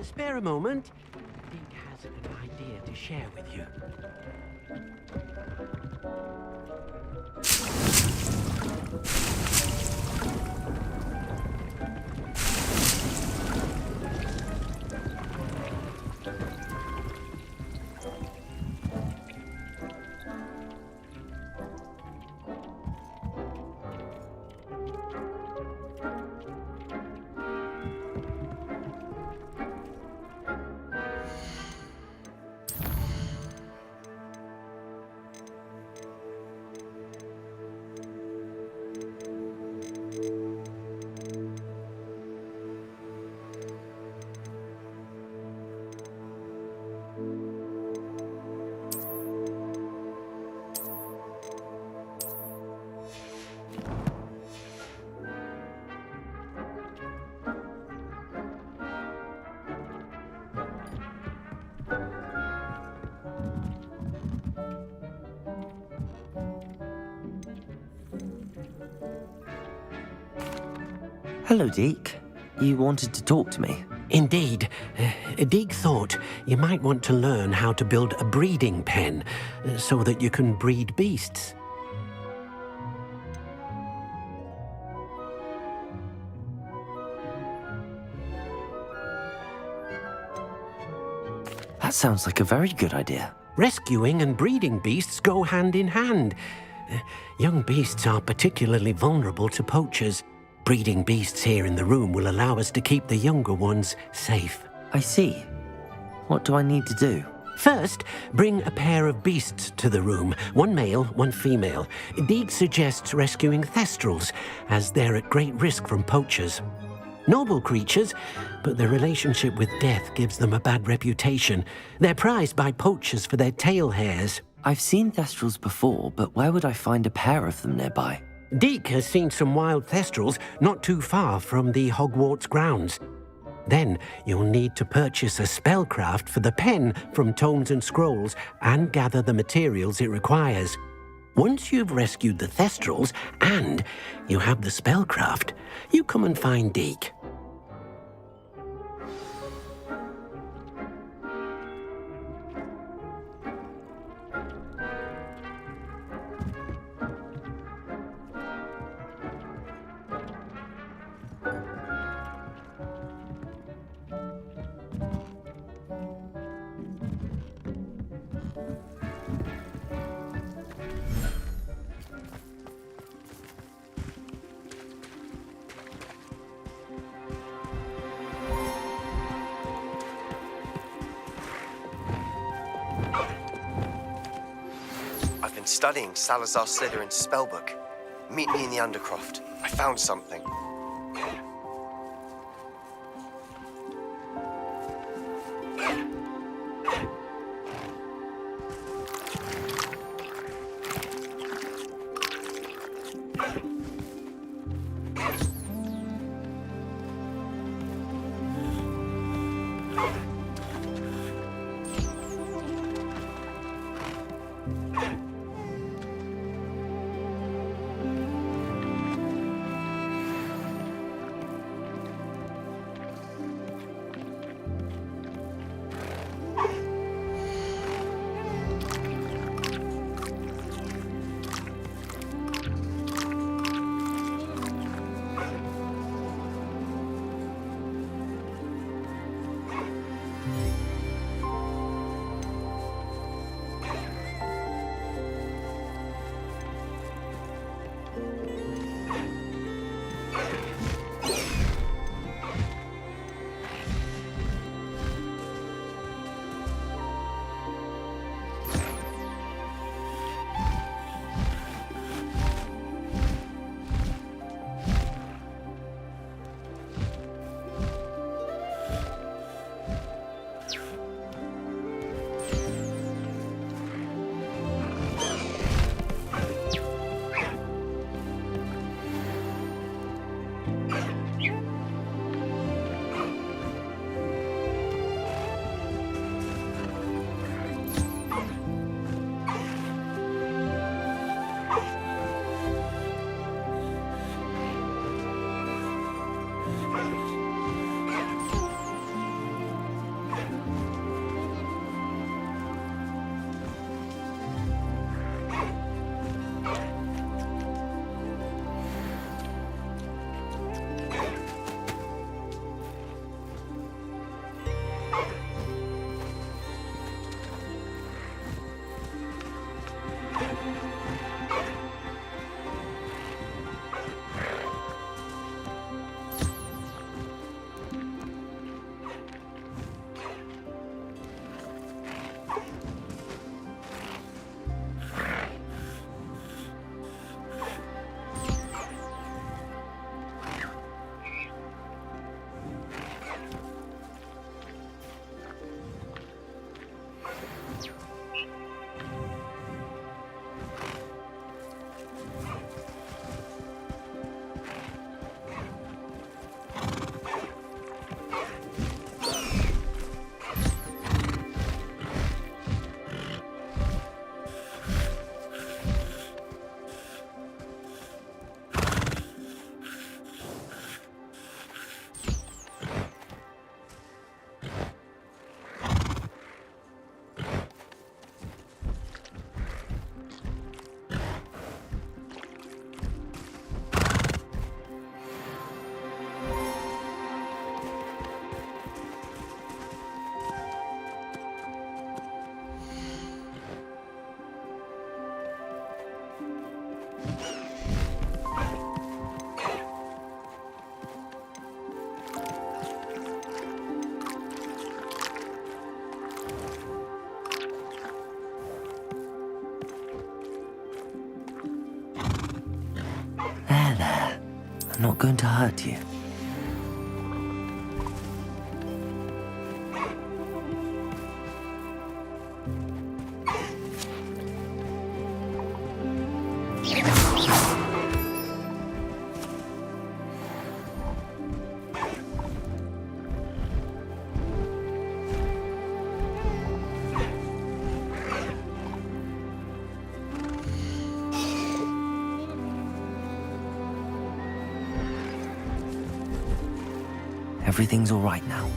Spare a moment. Deke has an idea to share with you. Hello, Deke. You wanted to talk to me? Indeed. Deke thought you might want to learn how to build a breeding pen so that you can breed beasts. That sounds like a very good idea. Rescuing and breeding beasts go hand in hand. Young beasts are particularly vulnerable to poachers. Breeding beasts here in the room will allow us to keep the younger ones safe. I see. What do I need to do? First, bring a pair of beasts to the room, one male, one female. Deke suggests rescuing thestrals, as they're at great risk from poachers. Noble creatures, but their relationship with death gives them a bad reputation. They're prized by poachers for their tail hairs. I've seen thestrals before, but where would I find a pair of them nearby? Deke has seen some wild thestrals not too far from the Hogwarts grounds. Then you'll need to purchase a spellcraft for the pen from Tomes and Scrolls and gather the materials it requires. Once you've rescued the thestrals and you have the spellcraft, you come and find Deke. I've been studying Salazar Slytherin's spellbook. Meet me in the Undercroft. I found something. I'm not going to hurt you. Everything's all right now.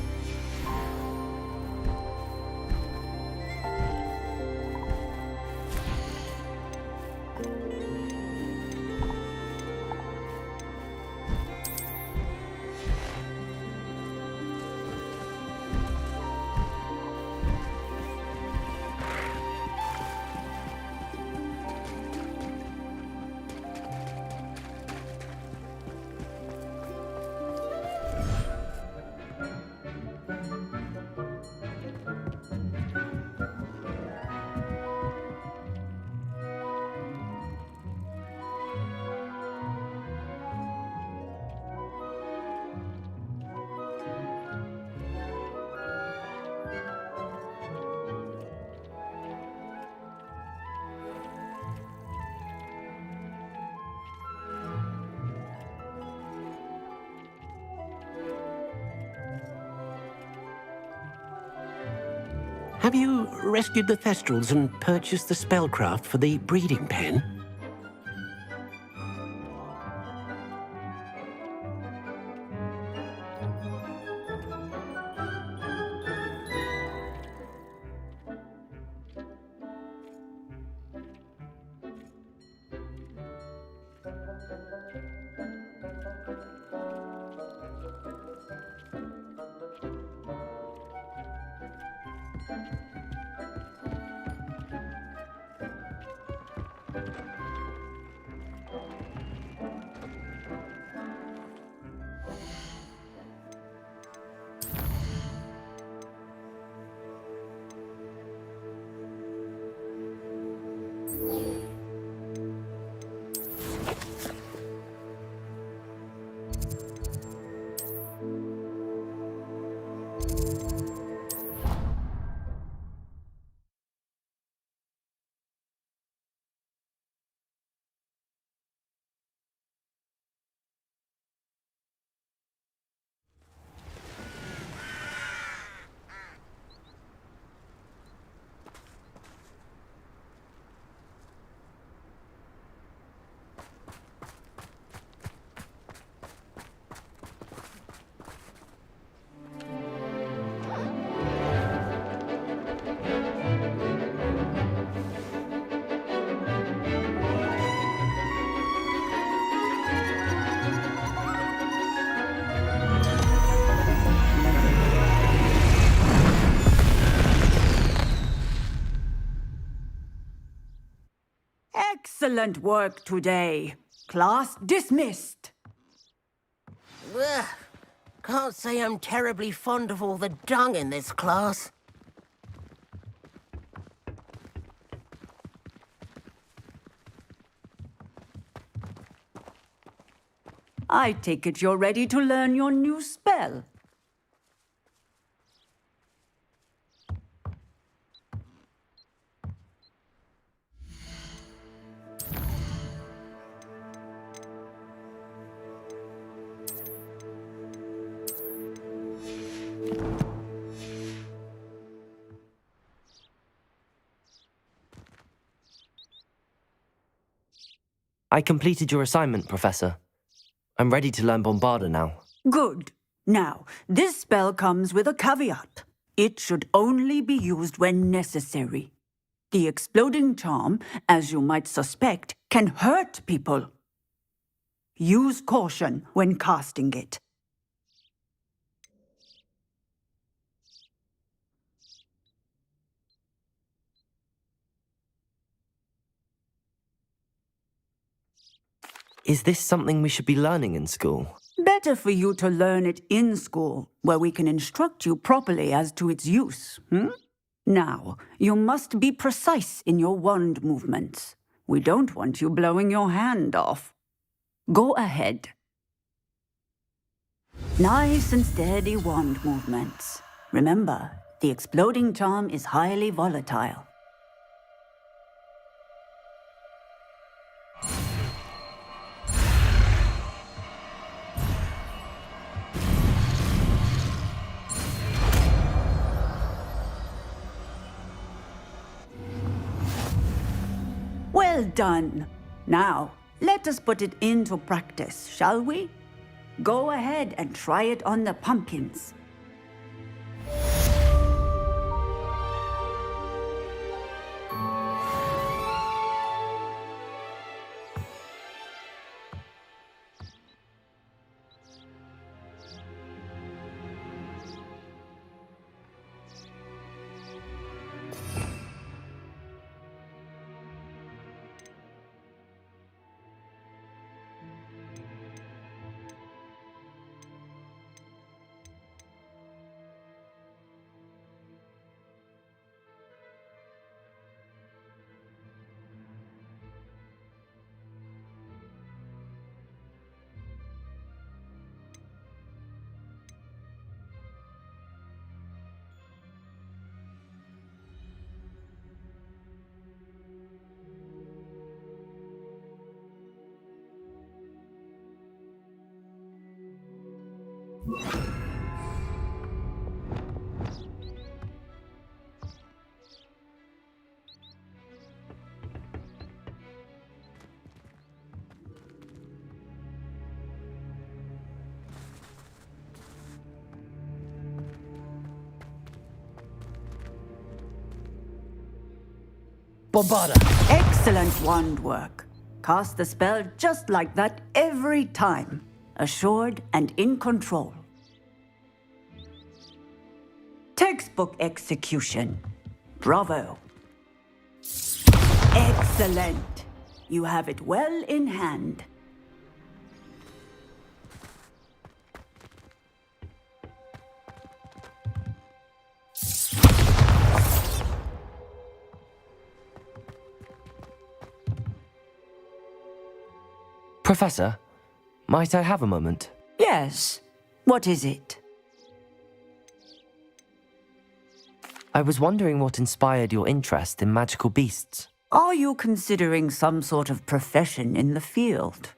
Have you rescued the Thestrals and purchased the spellcraft for the breeding pen? Excellent work today. Class dismissed. Ugh. Can't say I'm terribly fond of all the dung in this class. I take it you're ready to learn your new spell. I completed your assignment, Professor. I'm ready to learn Bombarda now. Good. Now, this spell comes with a caveat. It should only be used when necessary. The exploding charm, as you might suspect, can hurt people. Use caution when casting it. Is this something we should be learning in school? Better for you to learn it in school, where we can instruct you properly as to its use. Now, you must be precise in your wand movements. We don't want you blowing your hand off. Go ahead. Nice and steady wand movements. Remember, the exploding charm is highly volatile. Well done. Now, let us put it into practice, shall we? Go ahead and try it on the pumpkins. Excellent wand work. Cast the spell just like that every time. Assured and in control. Textbook execution. Bravo. Excellent. You have it well in hand. Professor, might I have a moment? Yes. What is it? I was wondering what inspired your interest in magical beasts. Are you considering some sort of profession in the field?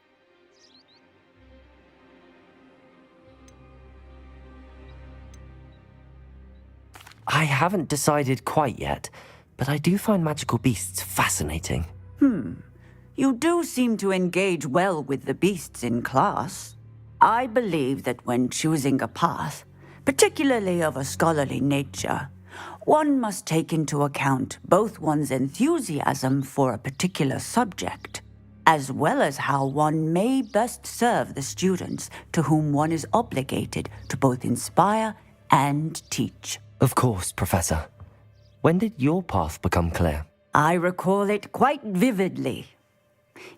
I haven't decided quite yet, but I do find magical beasts fascinating. You do seem to engage well with the beasts in class. I believe that when choosing a path, particularly of a scholarly nature, one must take into account both one's enthusiasm for a particular subject, as well as how one may best serve the students to whom one is obligated to both inspire and teach. Of course, Professor. When did your path become clear? I recall it quite vividly.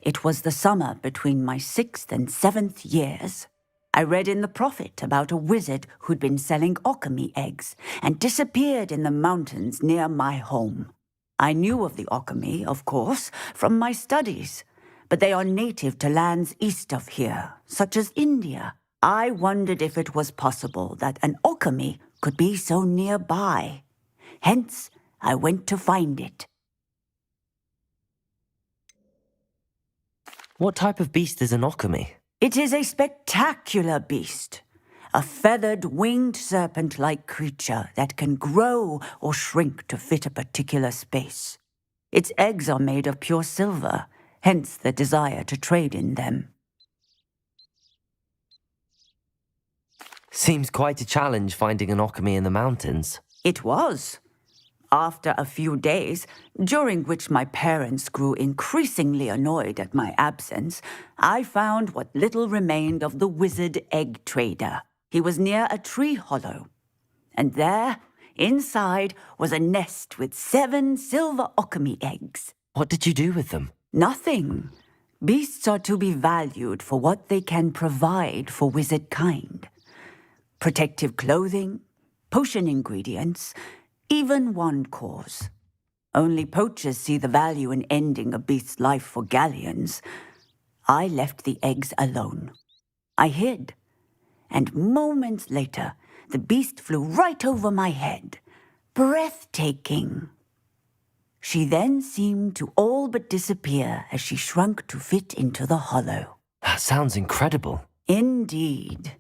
It was the summer between my 6th and 7th years. I read in the Prophet about a wizard who'd been selling alchemy eggs and disappeared in the mountains near my home. I knew of the alchemy, of course, from my studies, but they are native to lands east of here, such as India. I wondered if it was possible that an alchemy could be so nearby. Hence, I went to find it. What type of beast is an alchemy? It is a spectacular beast. A feathered, winged serpent-like creature that can grow or shrink to fit a particular space. Its eggs are made of pure silver, hence the desire to trade in them. Seems quite a challenge finding an alchemy in the mountains. It was. After a few days, during which my parents grew increasingly annoyed at my absence, I found what little remained of the wizard egg trader. He was near a tree hollow. And there, inside, was a nest with 7 silver alchemy eggs. What did you do with them? Nothing. Beasts are to be valued for what they can provide for wizard kind. Protective clothing, potion ingredients, even wand cores. Only poachers see the value in ending a beast's life for galleons. I left the eggs alone. I hid, and moments later, the beast flew right over my head. Breathtaking. She then seemed to all but disappear as she shrunk to fit into the hollow. That sounds incredible. Indeed.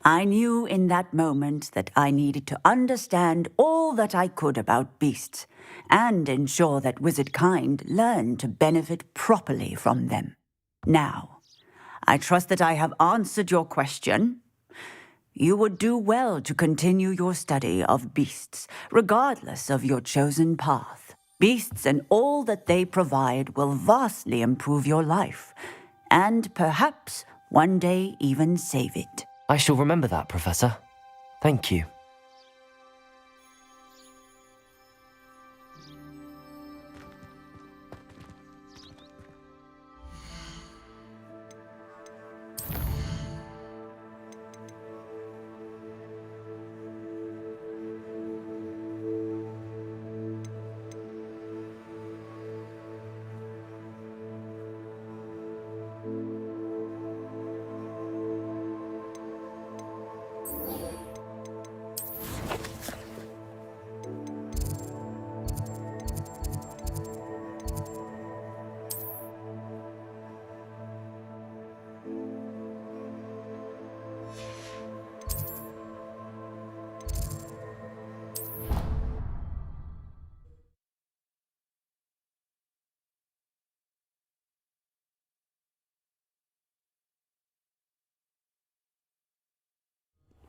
I knew in that moment that I needed to understand all that I could about beasts and ensure that wizard kind learned to benefit properly from them. Now, I trust that I have answered your question. You would do well to continue your study of beasts, regardless of your chosen path. Beasts and all that they provide will vastly improve your life, and perhaps one day even save it. I shall remember that, Professor. Thank you.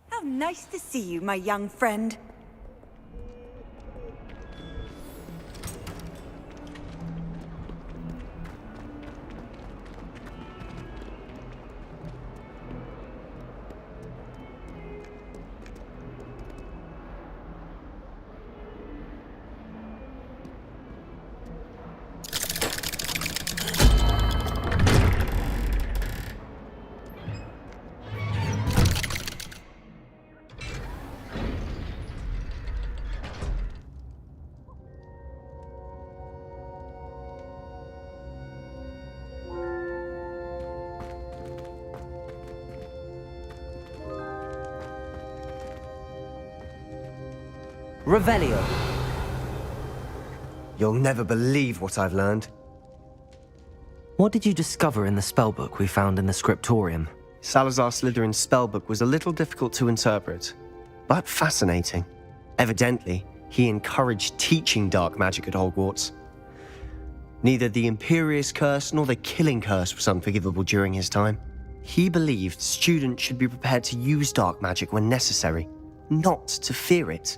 How nice to see you, my young friend. Revelio. You'll never believe what I've learned. What did you discover in the spellbook we found in the scriptorium? Salazar Slytherin's spellbook was a little difficult to interpret, but fascinating. Evidently, he encouraged teaching dark magic at Hogwarts. Neither the Imperious Curse nor the Killing Curse was unforgivable during his time. He believed students should be prepared to use dark magic when necessary, not to fear it.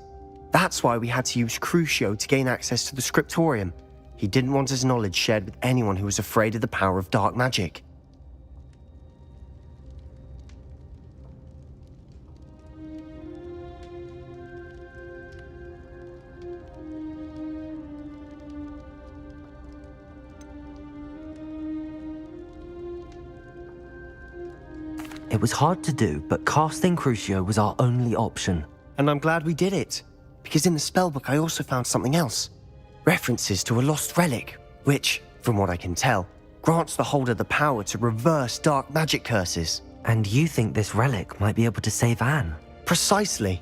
That's why we had to use Crucio to gain access to the scriptorium. He didn't want his knowledge shared with anyone who was afraid of the power of dark magic. It was hard to do, but casting Crucio was our only option. And I'm glad we did it, because in the spellbook I also found something else. References to a lost relic, which, from what I can tell, grants the holder the power to reverse dark magic curses. And you think this relic might be able to save Anne? Precisely.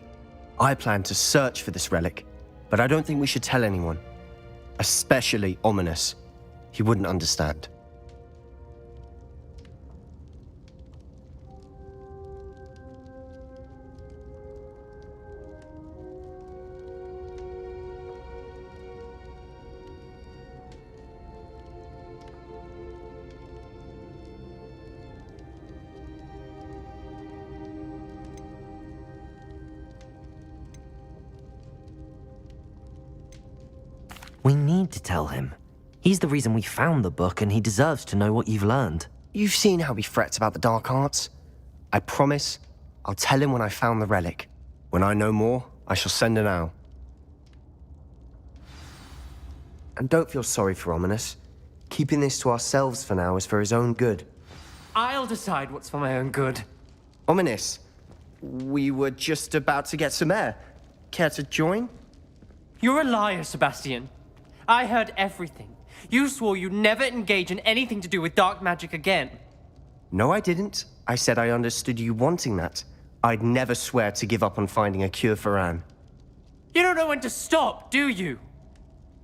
I plan to search for this relic, but I don't think we should tell anyone. Especially Ominous. He wouldn't understand. We need to tell him. He's the reason we found the book, and he deserves to know what you've learned. You've seen how he frets about the dark arts. I promise I'll tell him when I found the relic. When I know more, I shall send an owl. And don't feel sorry for Ominous. Keeping this to ourselves for now is for his own good. I'll decide what's for my own good. Ominous, we were just about to get some air. Care to join? You're a liar, Sebastian. I heard everything. You swore you'd never engage in anything to do with dark magic again. No, I didn't. I said I understood you wanting that. I'd never swear to give up on finding a cure for Anne. You don't know when to stop, do you?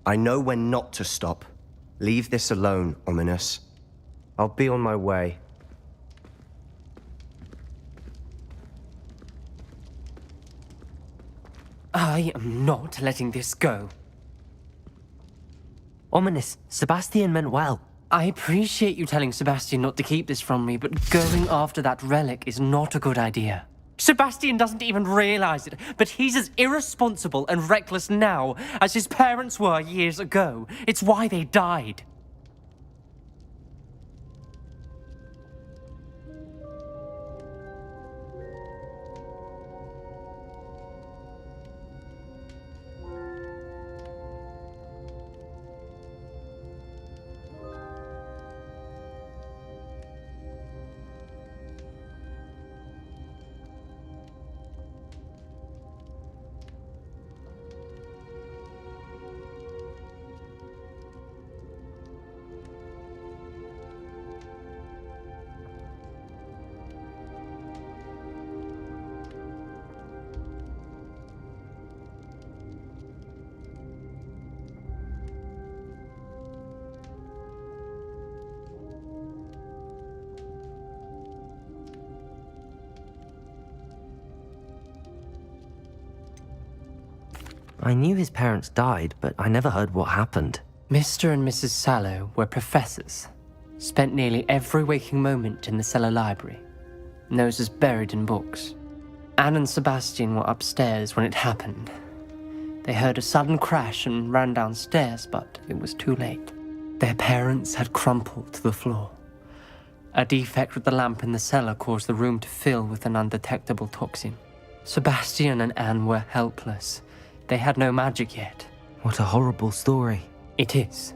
I know when not to stop. Leave this alone, Ominous. I'll be on my way. I am not letting this go. Ominous, Sebastian meant well. I appreciate you telling Sebastian not to keep this from me, but going after that relic is not a good idea. Sebastian doesn't even realize it, but he's as irresponsible and reckless now as his parents were years ago. It's why they died. I knew his parents died, but I never heard what happened. Mr. and Mrs. Sallow were professors, spent nearly every waking moment in the cellar library, noses buried in books. Anne and Sebastian were upstairs when it happened. They heard a sudden crash and ran downstairs, but it was too late. Their parents had crumpled to the floor. A defect with the lamp in the cellar caused the room to fill with an undetectable toxin. Sebastian and Anne were helpless. They had no magic yet. What a horrible story. It is.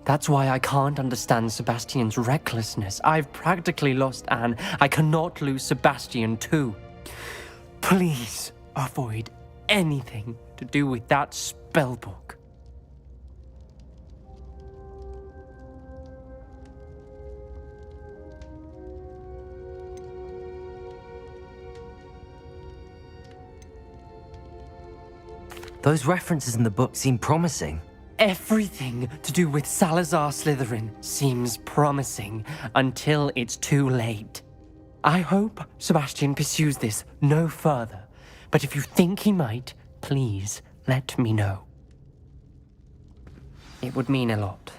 That's why I can't understand Sebastian's recklessness. I've practically lost Anne. I cannot lose Sebastian too. Please avoid anything to do with that spellbook. Those references in the book seem promising. Everything to do with Salazar Slytherin seems promising until it's too late. I hope Sebastian pursues this no further, but if you think he might, please let me know. It would mean a lot.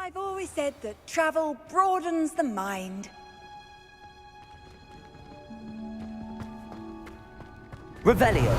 I've always said that travel broadens the mind. Revelio.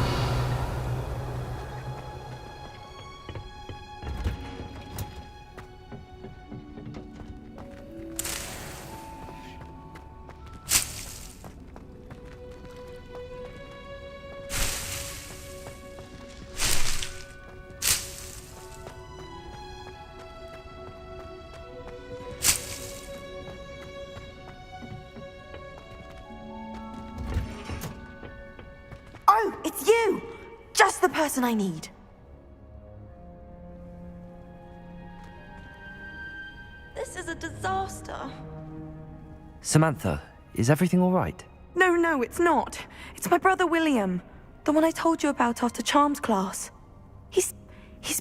Oh, it's you! Just the person I need. This is a disaster. Samantha, is everything all right? No, it's not. It's my brother William. The one I told you about after Charms class. He's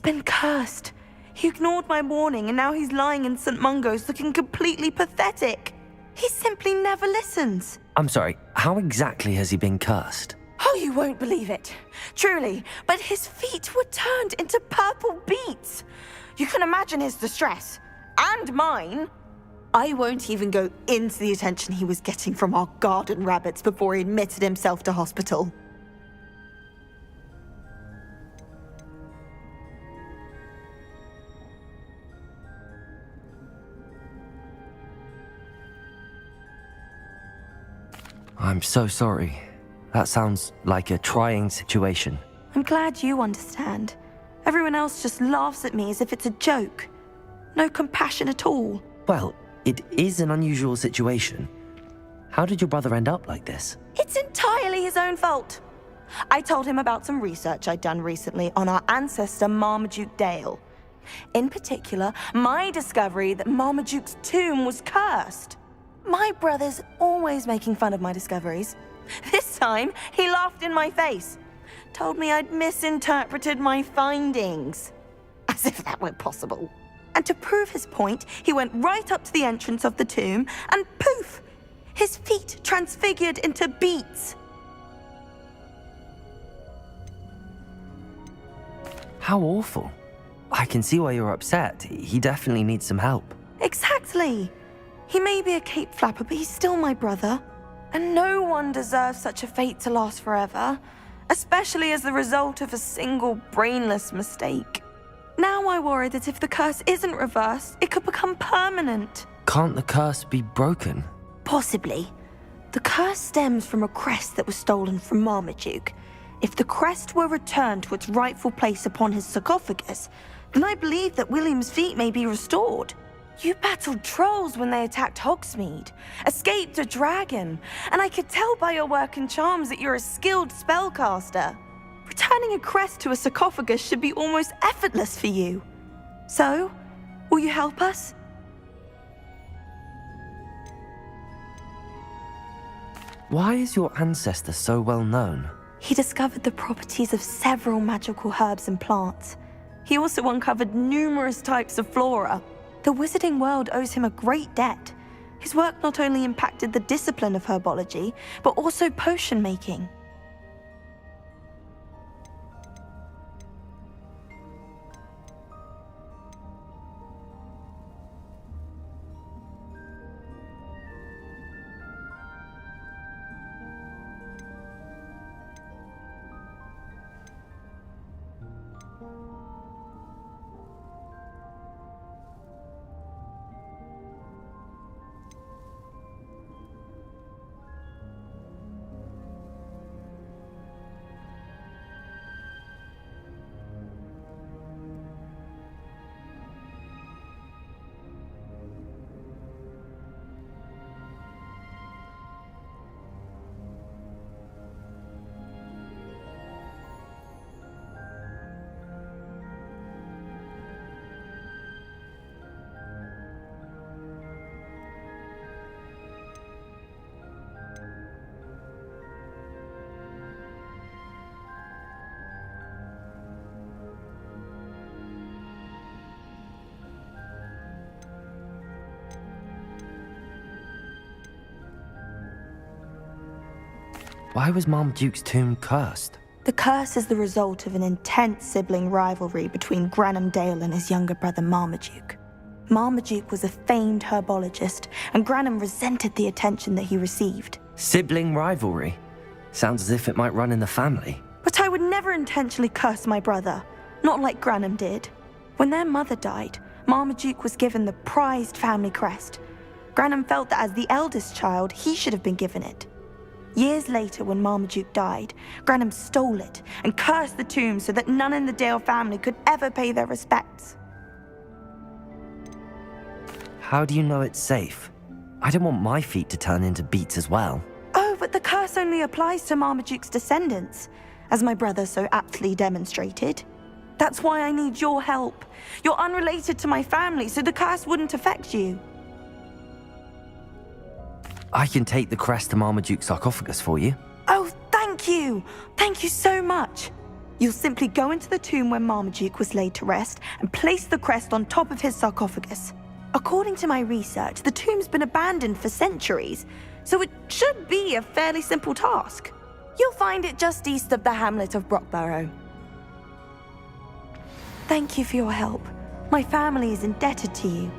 been cursed. He ignored my warning and now he's lying in St. Mungo's looking completely pathetic. He simply never listens. I'm sorry, how exactly has he been cursed? Oh, you won't believe it. Truly, but his feet were turned into purple beets. You can imagine his distress. And mine. I won't even go into the attention he was getting from our garden rabbits before he admitted himself to hospital. I'm so sorry. That sounds like a trying situation. I'm glad you understand. Everyone else just laughs at me as if it's a joke. No compassion at all. Well, it is an unusual situation. How did your brother end up like this? It's entirely his own fault. I told him about some research I'd done recently on our ancestor Marmaduke Dale. In particular, my discovery that Marmaduke's tomb was cursed. My brother's always making fun of my discoveries. This time, he laughed in my face. Told me I'd misinterpreted my findings. As if that were possible. And to prove his point, he went right up to the entrance of the tomb and poof! His feet transfigured into beets. How awful. I can see why you're upset. He definitely needs some help. Exactly. He may be a cape flapper, but he's still my brother. And no one deserves such a fate to last forever, especially as the result of a single brainless mistake. Now I worry that if the curse isn't reversed, it could become permanent. Can't the curse be broken? Possibly. The curse stems from a crest that was stolen from Marmaduke. If the crest were returned to its rightful place upon his sarcophagus, then I believe that William's feet may be restored. You battled trolls when they attacked Hogsmeade, escaped a dragon, and I could tell by your work and charms that you're a skilled spellcaster. Returning a crest to a sarcophagus should be almost effortless for you. So, will you help us? Why is your ancestor so well known? He discovered the properties of several magical herbs and plants. He also uncovered numerous types of flora. The wizarding world owes him a great debt. His work not only impacted the discipline of herbology, but also potion making. Why was Marmaduke's tomb cursed? The curse is the result of an intense sibling rivalry between Granham Dale and his younger brother Marmaduke. Marmaduke was a famed herbologist, and Granham resented the attention that he received. Sibling rivalry? Sounds as if it might run in the family. But I would never intentionally curse my brother, not like Granham did. When their mother died, Marmaduke was given the prized family crest. Granham felt that as the eldest child, he should have been given it. Years later, when Marmaduke died, Granham stole it and cursed the tomb so that none in the Dale family could ever pay their respects. How do you know it's safe? I don't want my feet to turn into beets as well. Oh, but the curse only applies to Marmaduke's descendants, as my brother so aptly demonstrated. That's why I need your help. You're unrelated to my family, so the curse wouldn't affect you. I can take the crest to Marmaduke's sarcophagus for you. Oh, thank you! Thank you so much! You'll simply go into the tomb where Marmaduke was laid to rest and place the crest on top of his sarcophagus. According to my research, the tomb's been abandoned for centuries, so it should be a fairly simple task. You'll find it just east of the hamlet of Brockborough. Thank you for your help. My family is indebted to you.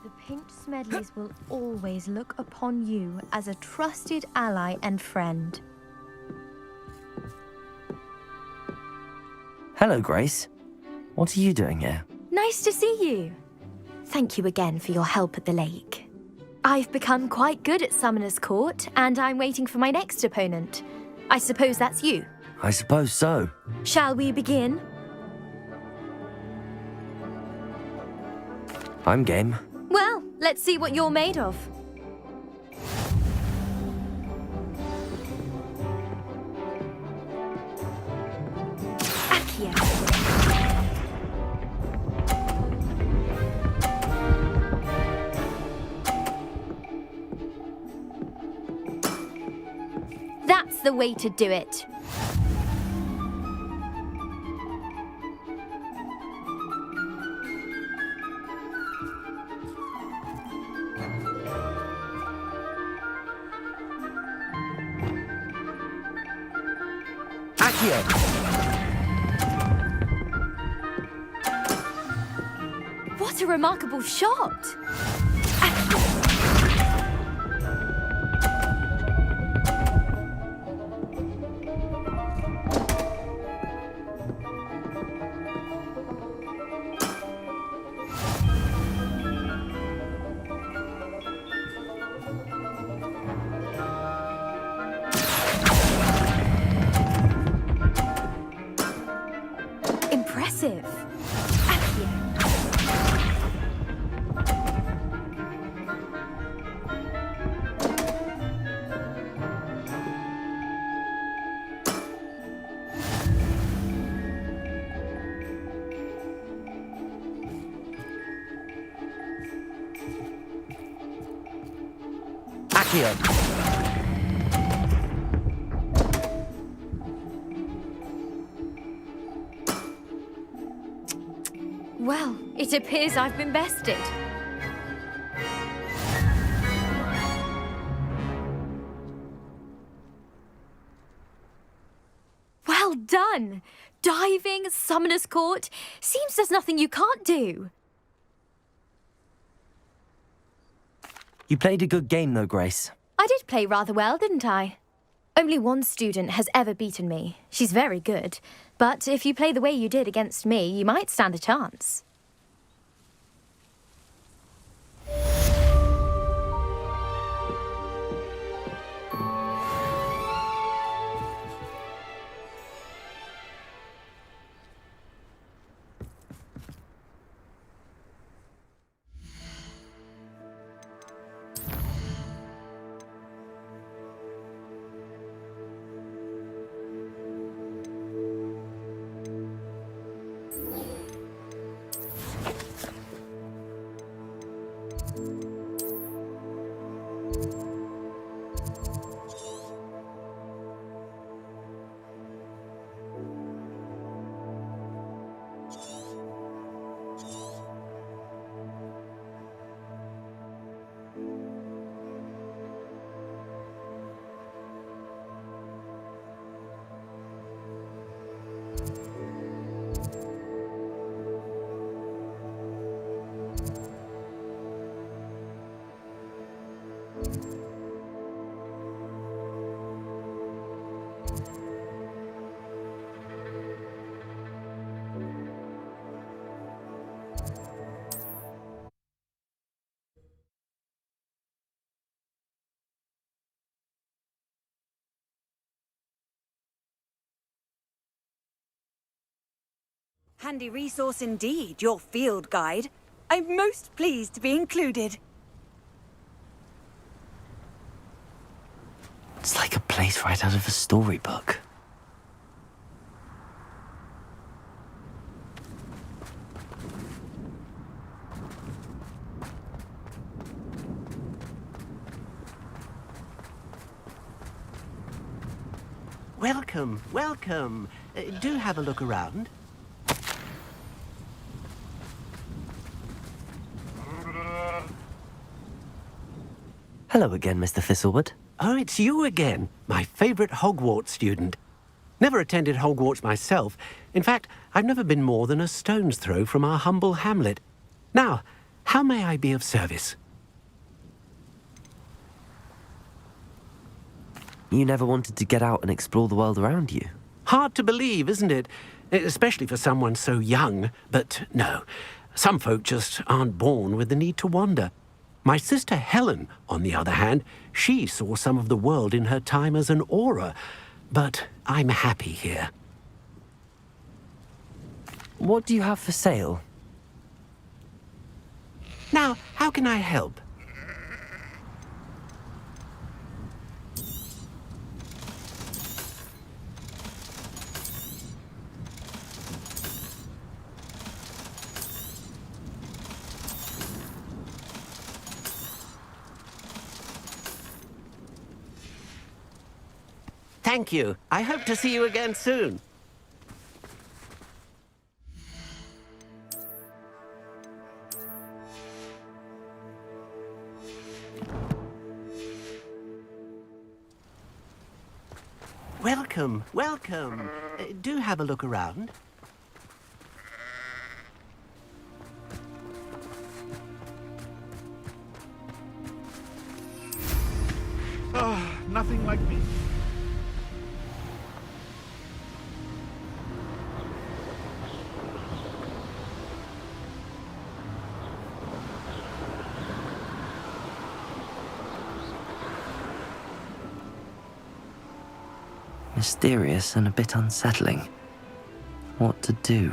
The Pinch Smedleys will always look upon you as a trusted ally and friend. Hello, Grace. What are you doing here? Nice to see you. Thank you again for your help at the lake. I've become quite good at Summoner's Court, and I'm waiting for my next opponent. I suppose that's you. I suppose so. Shall we begin? I'm game. Well, let's see what you're made of. Accio. That's the way to do it. What a remarkable shot! Impressive. Accio. Well, it appears I've been bested. Well done! Diving, Summoner's Court. Seems there's nothing you can't do. You played a good game, though, Grace. I did play rather well, didn't I? Only one student has ever beaten me. She's very good. But if you play the way you did against me, you might stand a chance. Handy resource indeed, your field guide. I'm most pleased to be included. It's like a place right out of a storybook. Welcome, welcome. Do have a look around. Hello again, Mr. Thistlewood. Oh, it's you again, my favorite Hogwarts student. Never attended Hogwarts myself. In fact, I've never been more than a stone's throw from our humble hamlet. Now, how may I be of service? You never wanted to get out and explore the world around you. Hard to believe, isn't it? Especially for someone so young. But no, some folk just aren't born with the need to wander. My sister Helen, on the other hand, she saw some of the world in her time as an auror. But I'm happy here. What do you have for sale? Now, how can I help? Thank you. I hope to see you again soon. Welcome, welcome. Do have a look around. Nothing like me. Mysterious and a bit unsettling. What to do?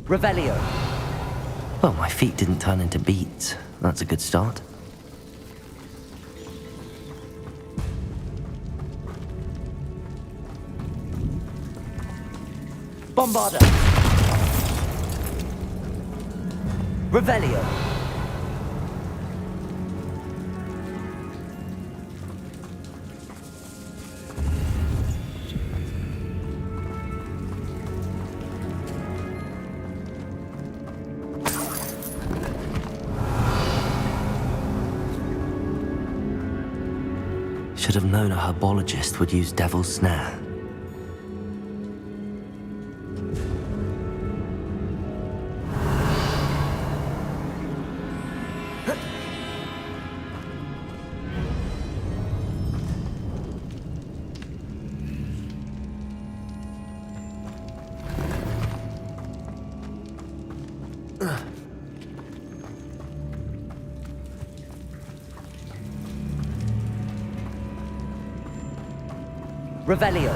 Revelio. Well, my feet didn't turn into beets. That's a good start. Bombarda. Revelio. Should have known a herbologist would use Devil's Snare. Revelio.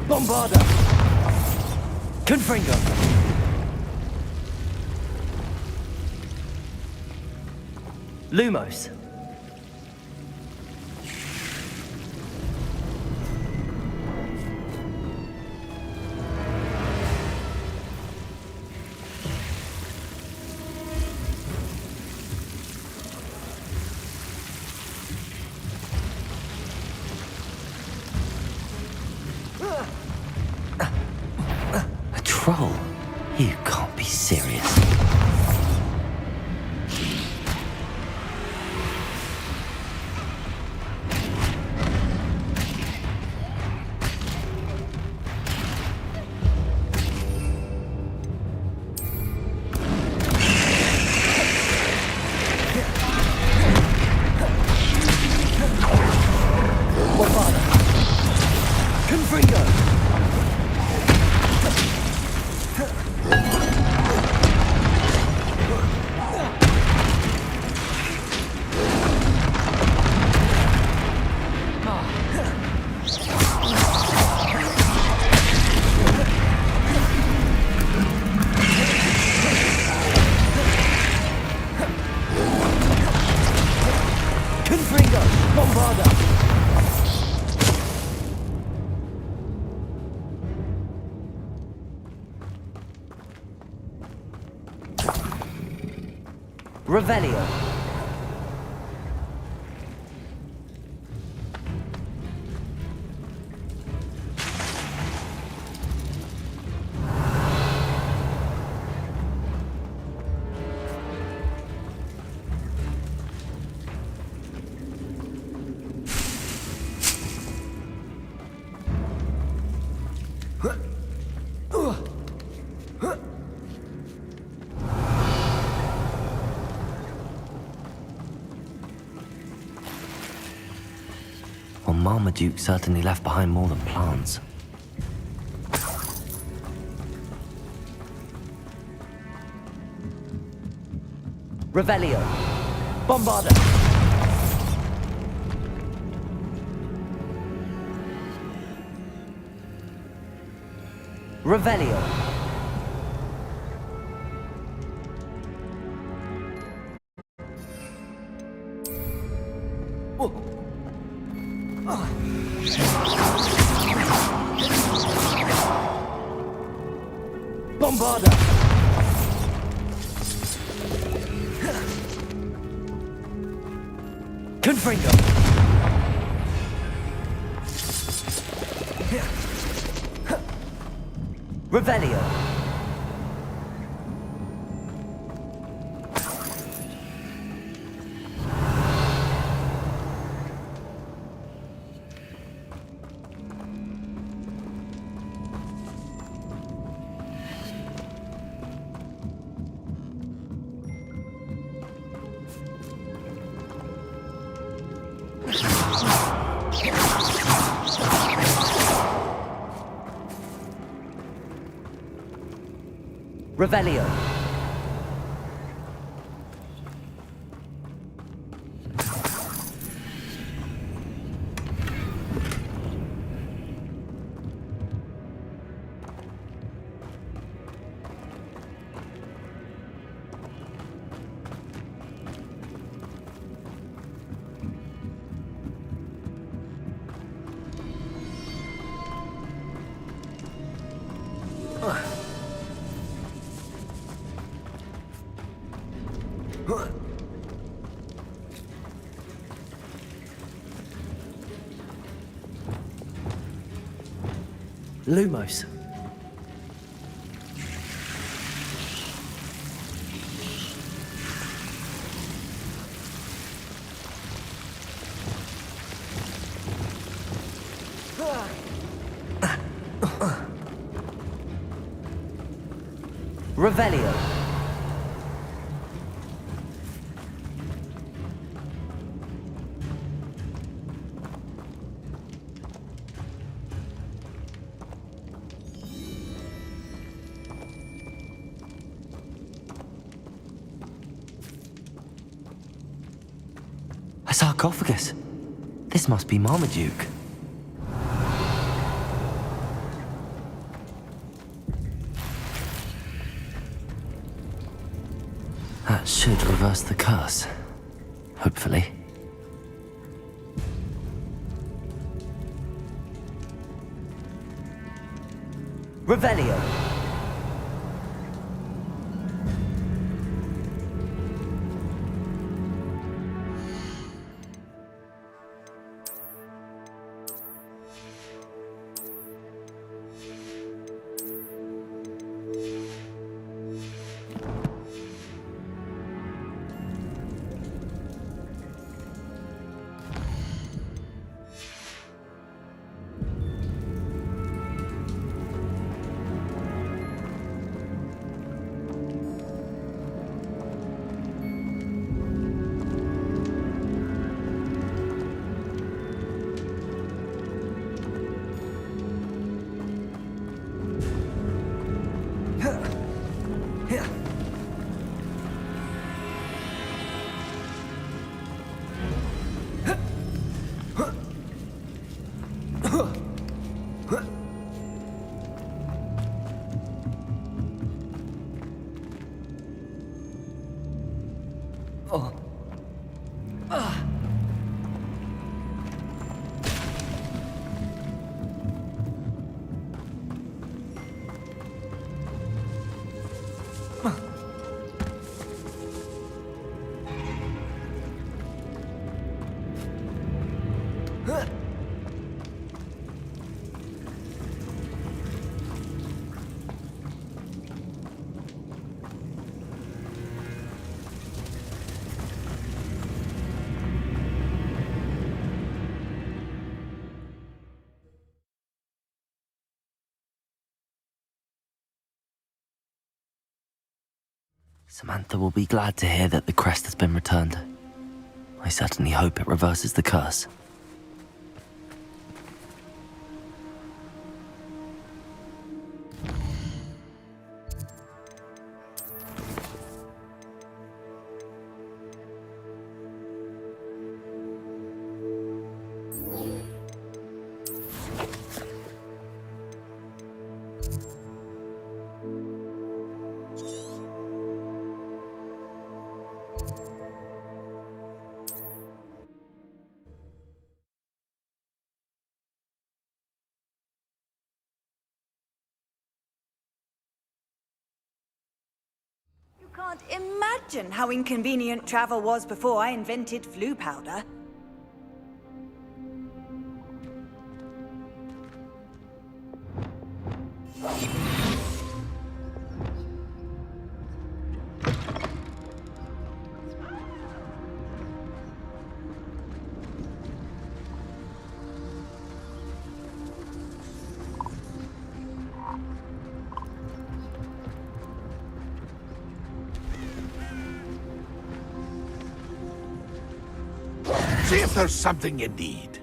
Bombarda. Confringo. Lumos. troll? You can't be serious. Revelio. Well, Marmaduke certainly left behind more than plants. Revelio. Bombarda. Revelio. Bombarda. Confringo. Revelio. Revelio. Lumos. Revelio. A sarcophagus. This must be Marmaduke. That should reverse the curse. Hopefully. Revelio. Samantha will be glad to hear that the crest has been returned. I certainly hope it reverses the curse. Can't imagine how inconvenient travel was before I invented flu powder. See if there's something you need.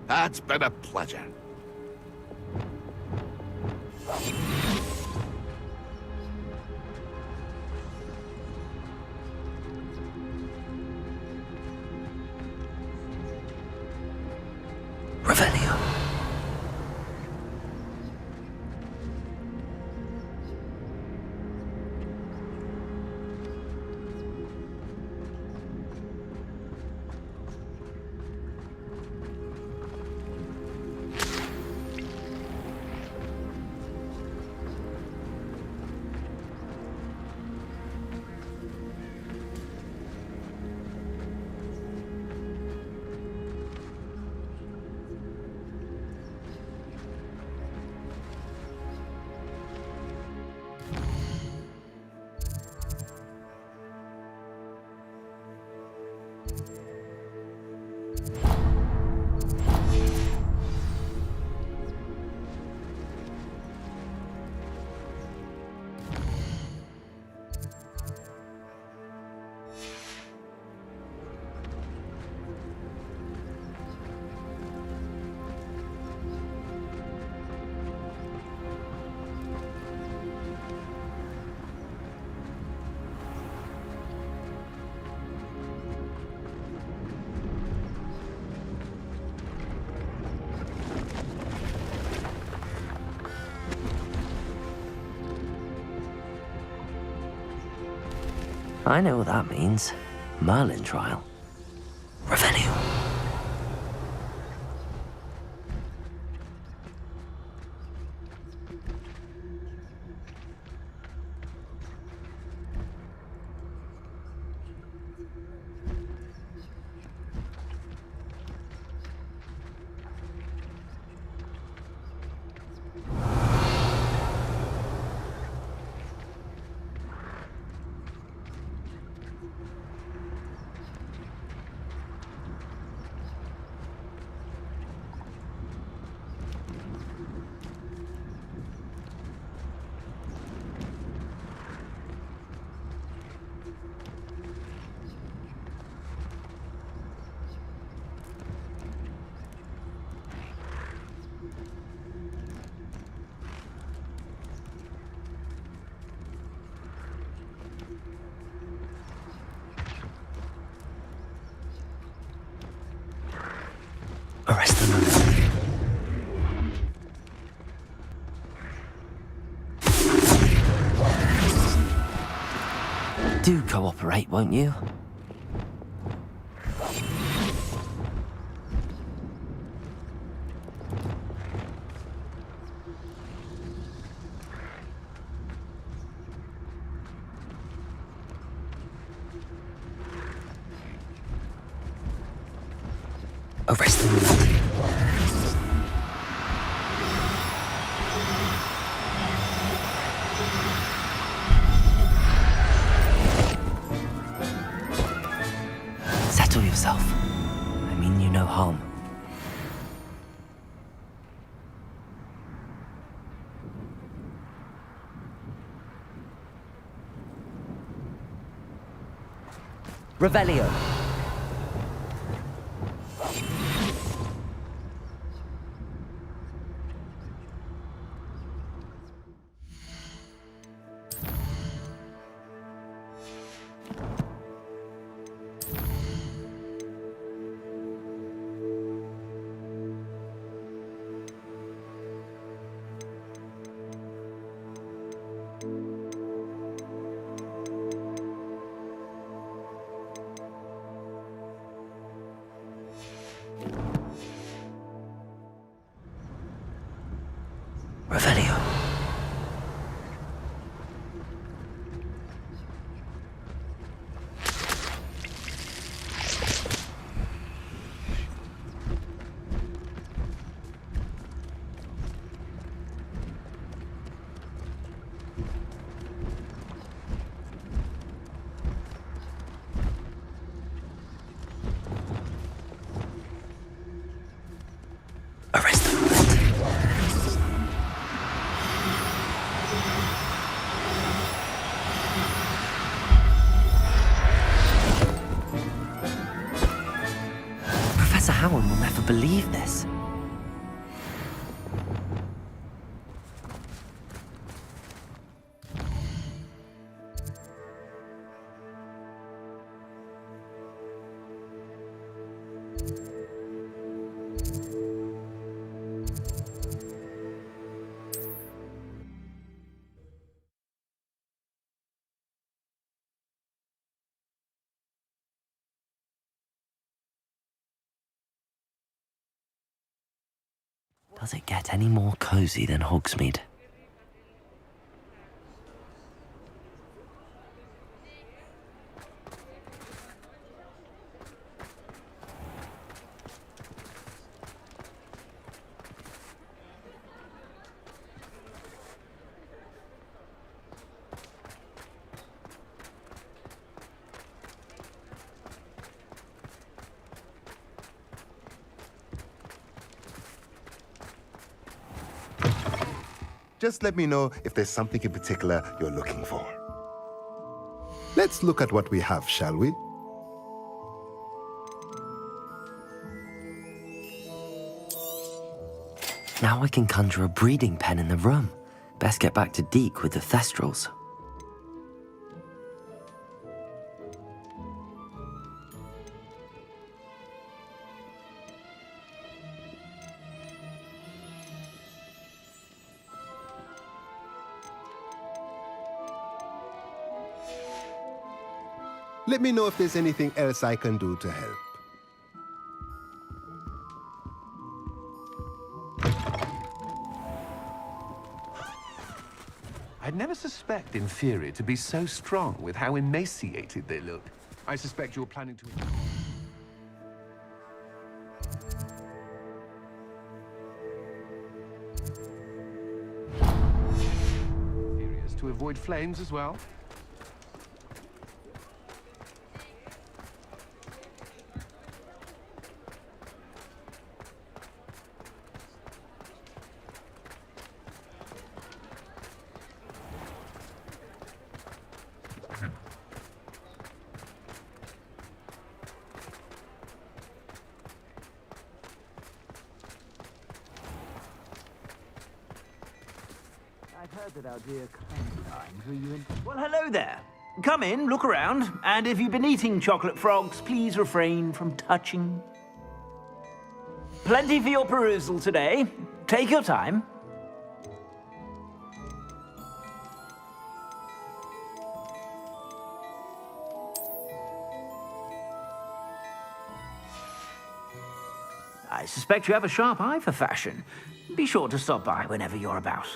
It's been a pleasure. Revelio. I know what that means. Merlin trial. Revelio. Arrest them. Do cooperate, won't you? Arrest them. yourself. I mean you no harm. Revelio. Revelio. Arrest them. Professor Howard will never believe this. Does it get any more cozy than Hogsmeade? Just let me know if there's something in particular you're looking for. Let's look at what we have, shall we? Now I can conjure a breeding pen in the room. Best get back to Deke with the Thestrals. Let me know if there's anything else I can do to help. I'd never suspect Inferior to be so strong with how emaciated they look. I suspect you're planning to... Inferiors to avoid flames as well. I've heard that our dear Clementine drew you in. Well, hello there. Come in, look around, and if you've been eating chocolate frogs, please refrain from touching. Plenty for your perusal today. Take your time. I suspect you have a sharp eye for fashion. Be sure to stop by whenever you're about.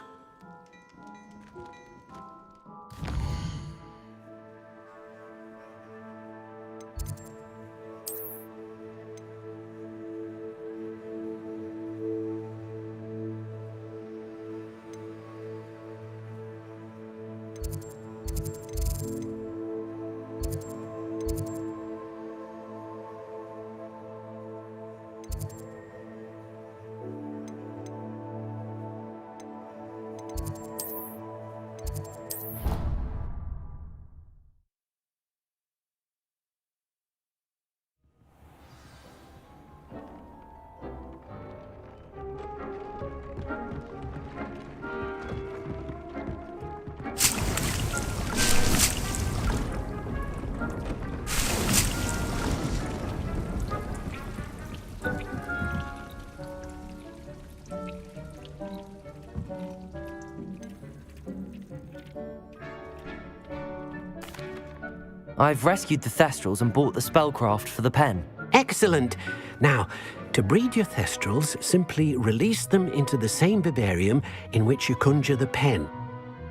I've rescued the Thestrals and bought the spellcraft for the pen. Excellent. Now, to breed your Thestrals, simply release them into the same vivarium in which you conjure the pen.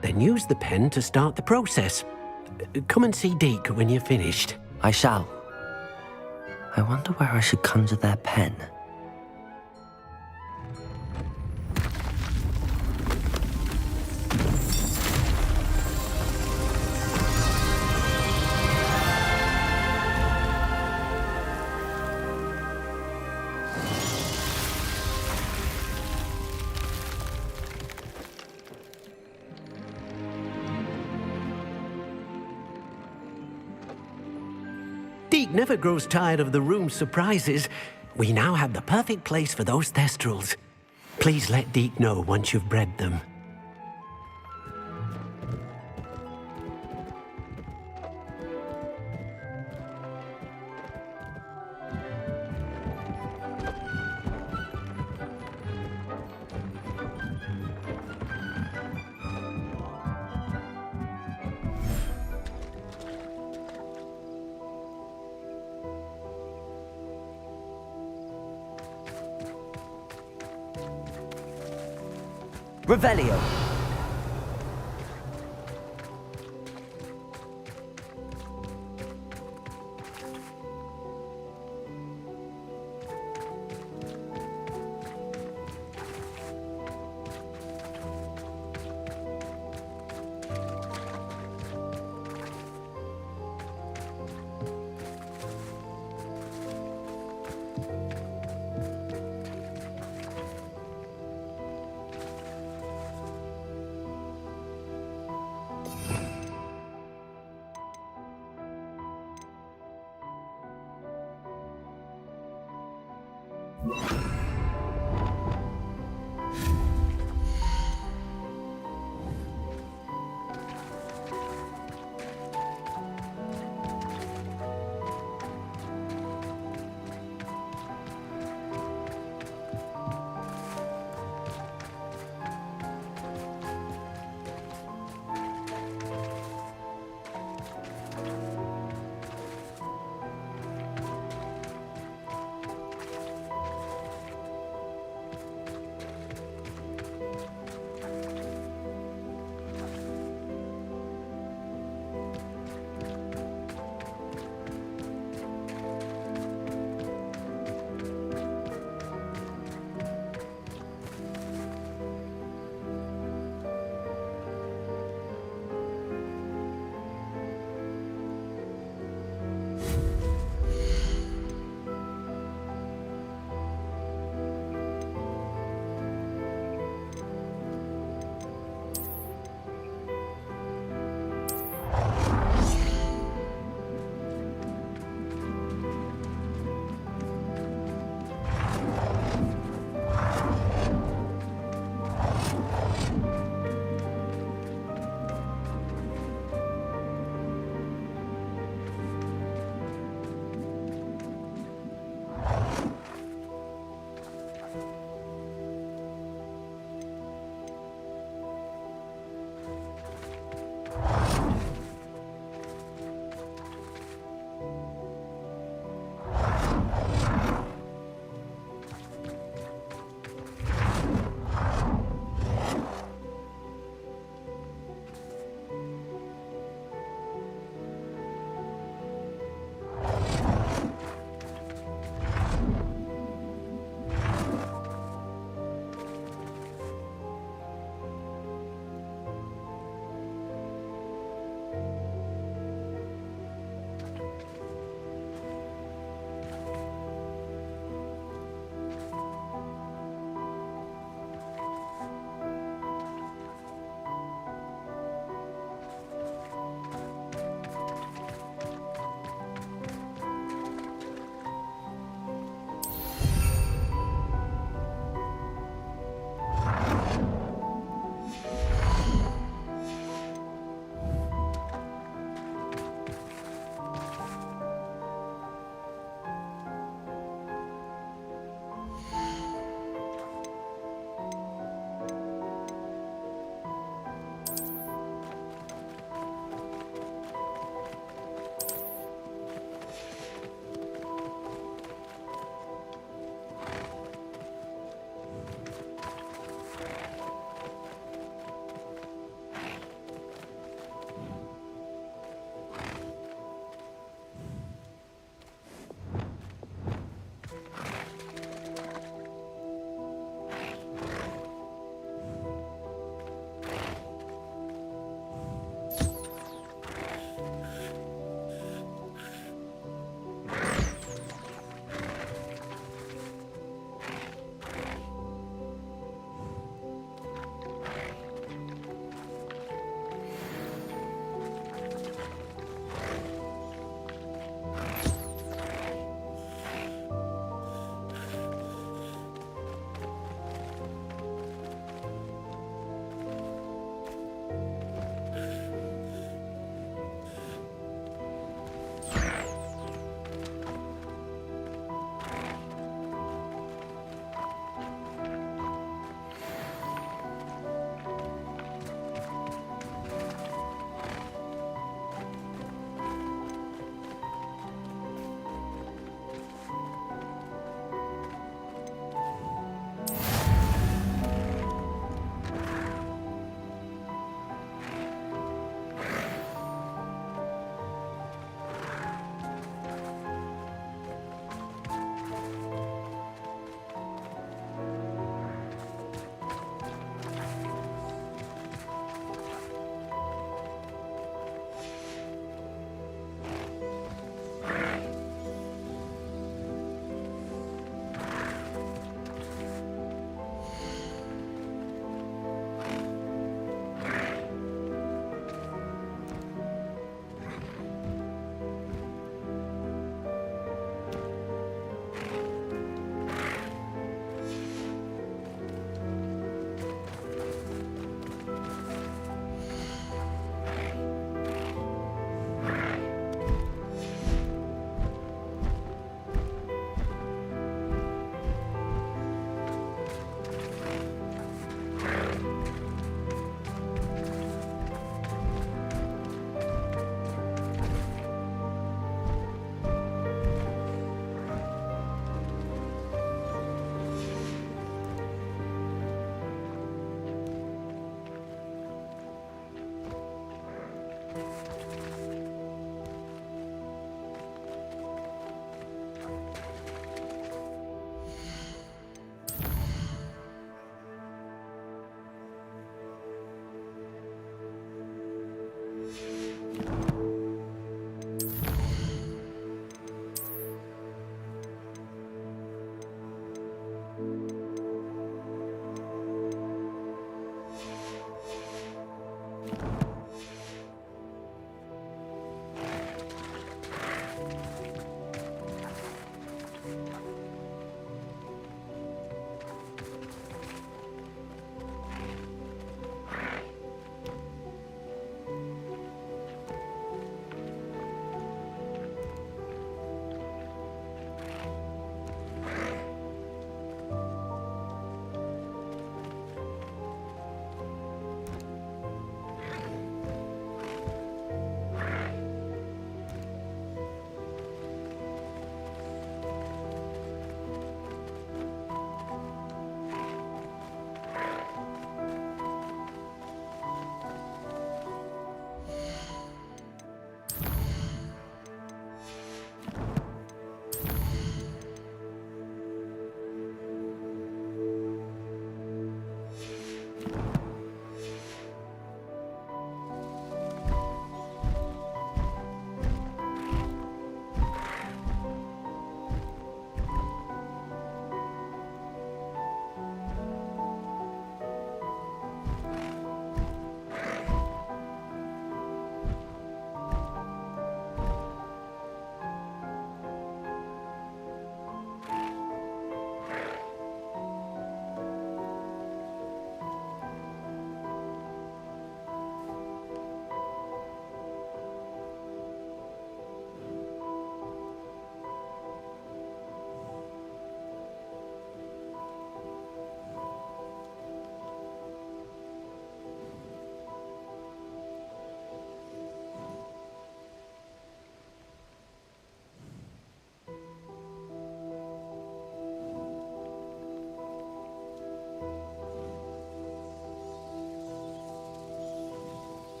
Then use the pen to start the process. Come and see Deke when you're finished. I shall. I wonder where I should conjure their pen. Deke never grows tired of the room's surprises. We now have the perfect place for those Thestrals. Please let Deke know once you've bred them. Revelio.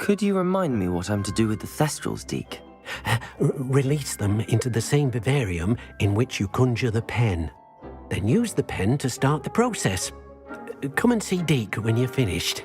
Could you remind me what I'm to do with the thestrals, Deke? Release them into the same vivarium in which you conjure the pen. Then use the pen to start the process. Come and see Deke when you're finished.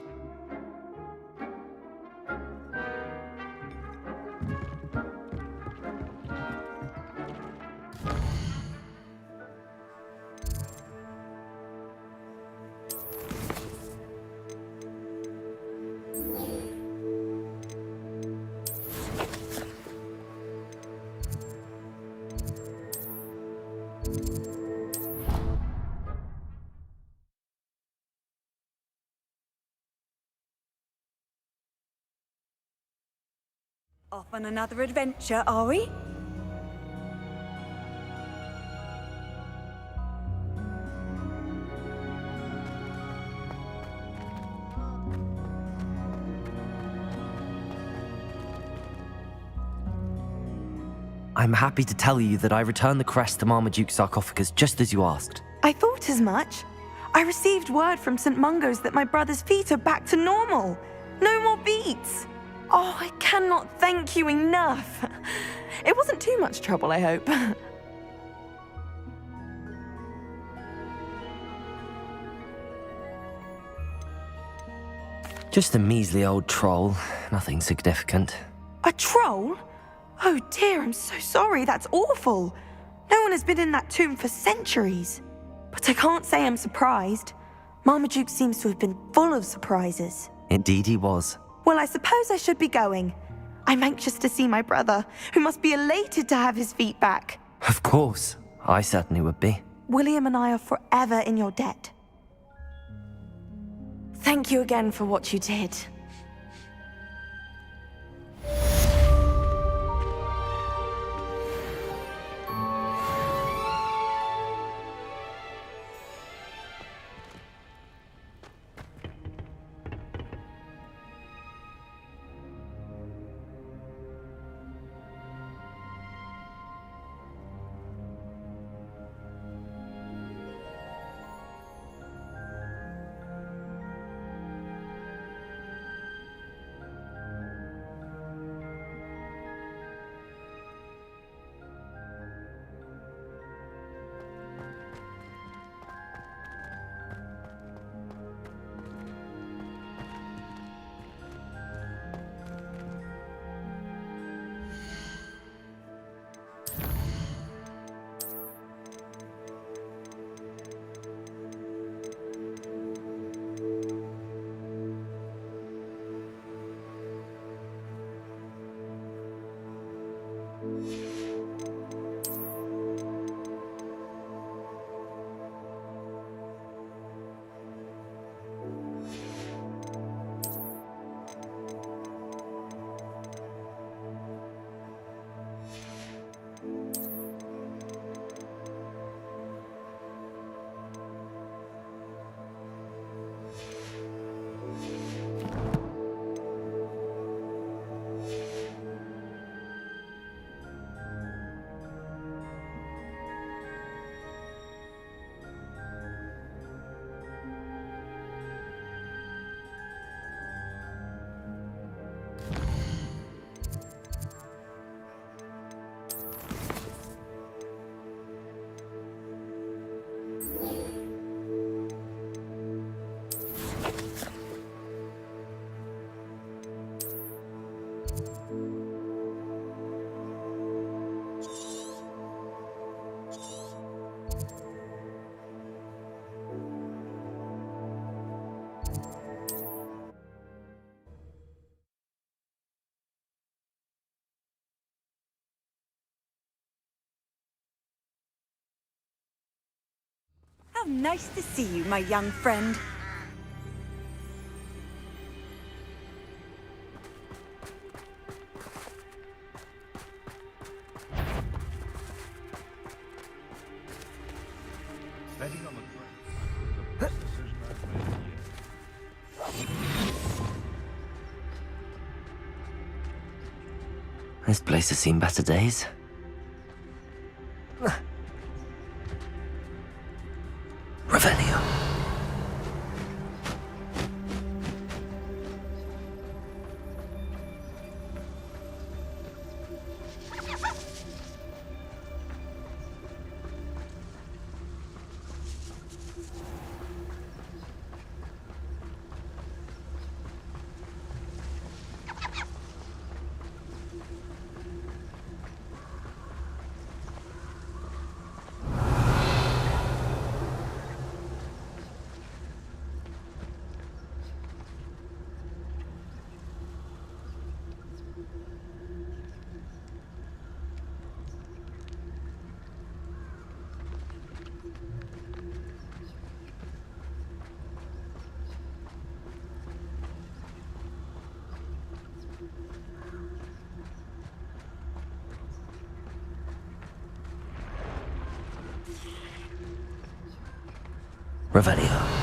Off on another adventure, are we? I'm happy to tell you that I returned the crest to Marmaduke's sarcophagus just as you asked. I thought as much. I received word from St. Mungo's that my brother's feet are back to normal. No more beats. Oh, I cannot thank you enough. It wasn't too much trouble, I hope. Just a measly old troll, nothing significant. A troll? Oh dear, I'm so sorry, that's awful. No one has been in that tomb for centuries. But I can't say I'm surprised. Marmaduke seems to have been full of surprises. Indeed he was. Well, I suppose I should be going. I'm anxious to see my brother, who must be elated to have his feet back. Of course, I certainly would be. William and I are forever in your debt. Thank you again for what you did. How nice to see you, my young friend. This place has seen better days. Revelio. Revelio.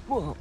Whoa.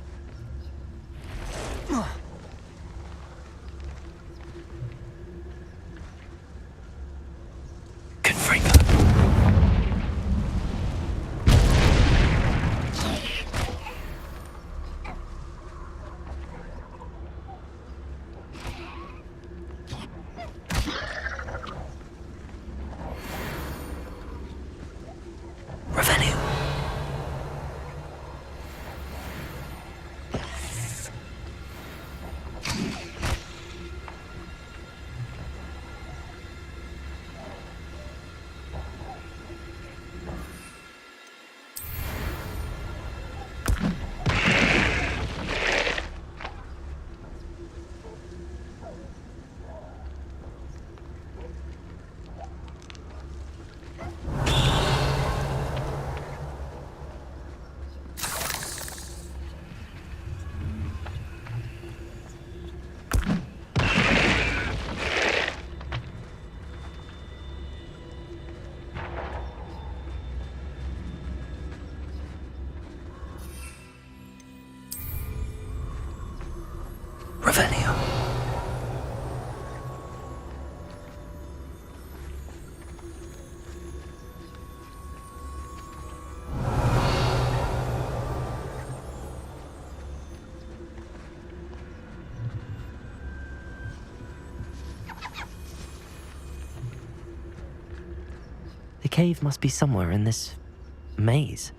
The cave must be somewhere in this maze.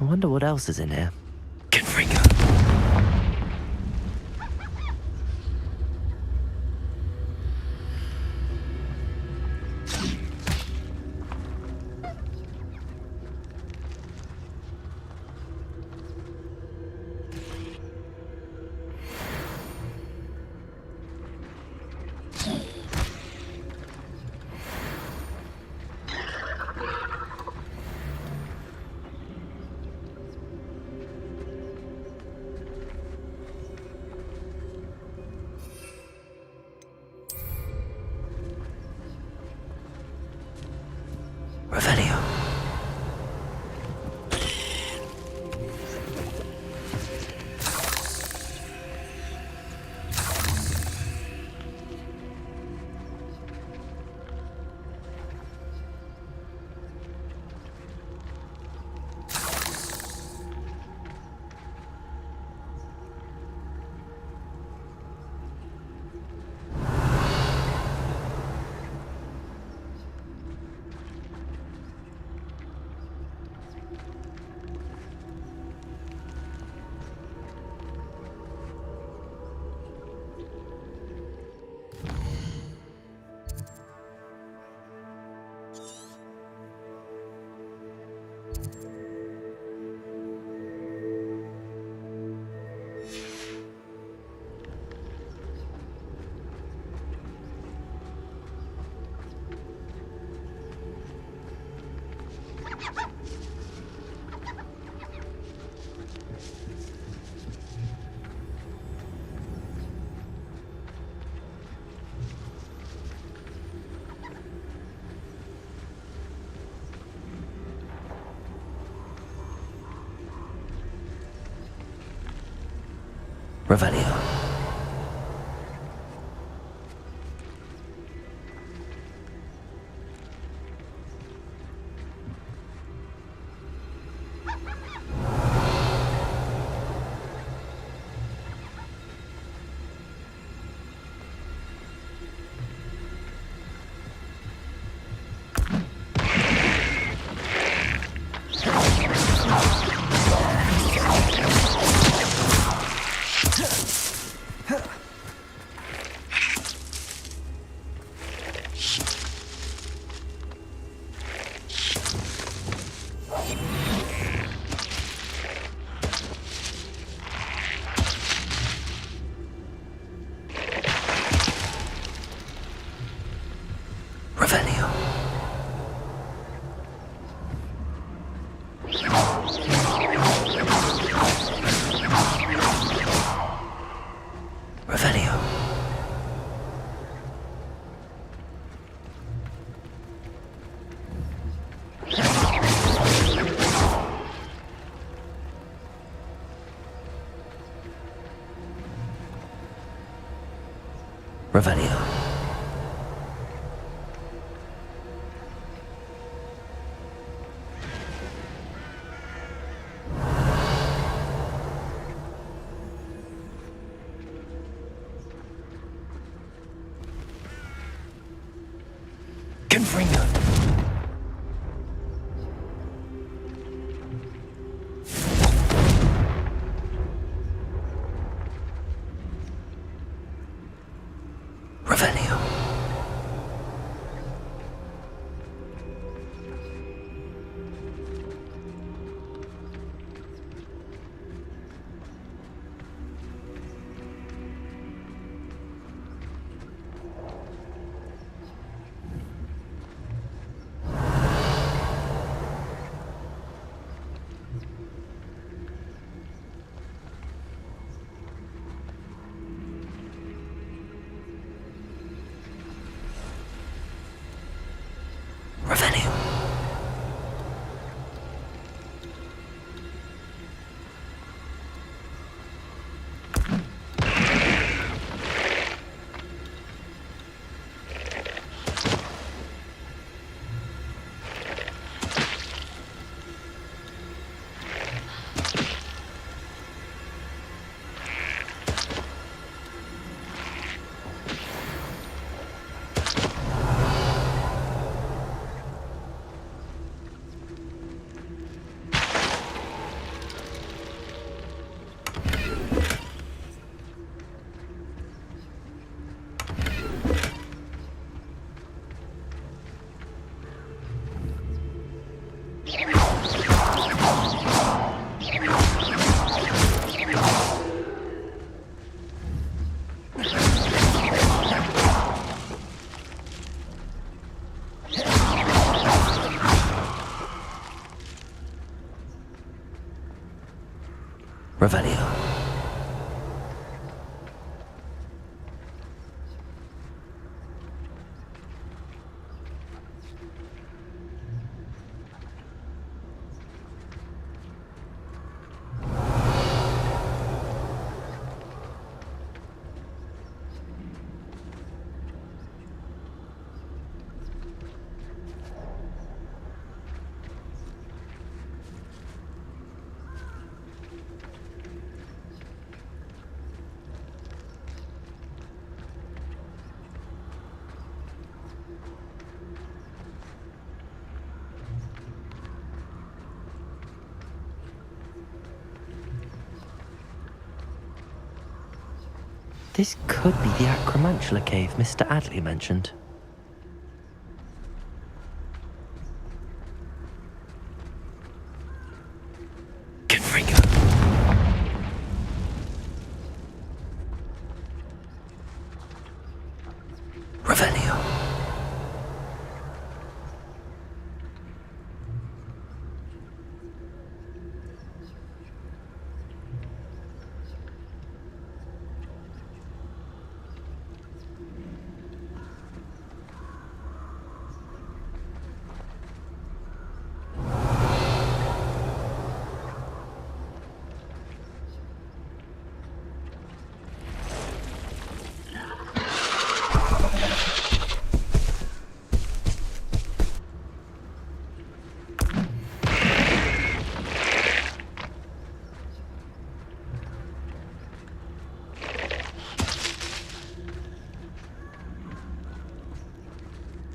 I wonder what else is in here. Revelio. Revelio. Confringo. Revelio. Revelio. Revelio. This could be the Acromantula cave Mr. Adley mentioned. Confringo. Revelio.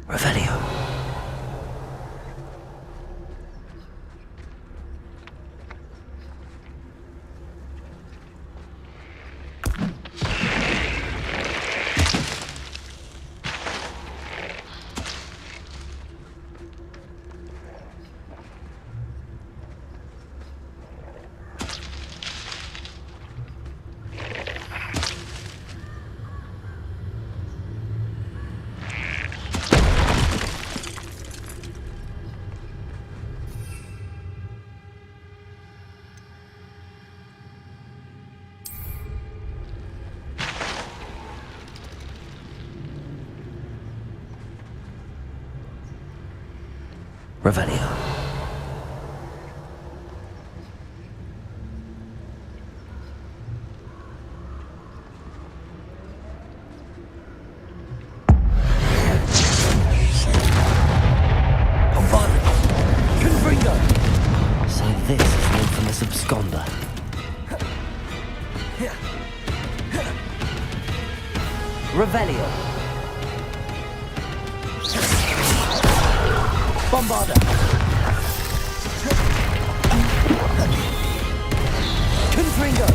Revelio. Revelio. Revelio. Bombarda. Confringo.